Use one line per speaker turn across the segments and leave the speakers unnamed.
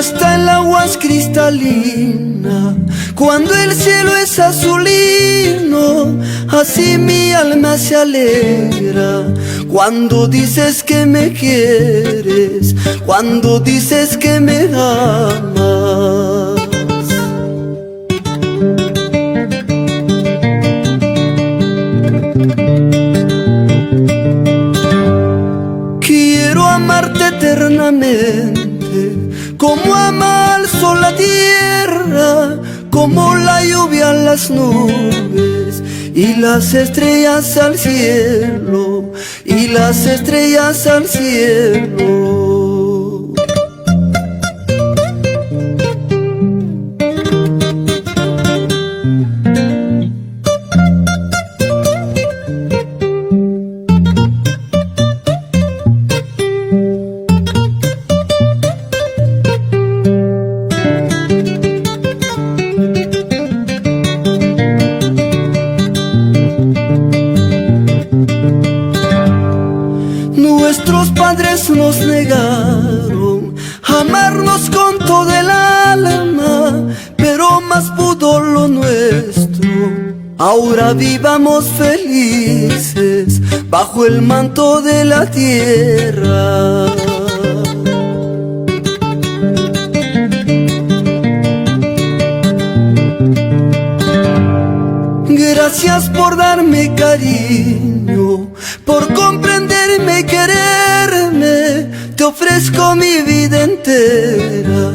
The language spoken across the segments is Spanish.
Hasta el agua es cristalina, cuando el cielo es azulino, así mi alma se alegra. Cuando dices que me quieres, cuando dices que me amas. Quiero amarte eternamente, como ama el sol la tierra, como la lluvia las nubes y las estrellas al cielo, y las estrellas al cielo. Nuestros padres nos negaron amarnos con todo el alma, pero más pudo lo nuestro. Ahora vivamos felices bajo el manto de la tierra. Gracias por darme cariño, por comprenderme y quererme. Te ofrezco mi vida entera.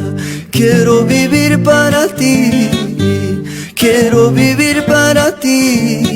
Quiero vivir para ti, quiero vivir para ti.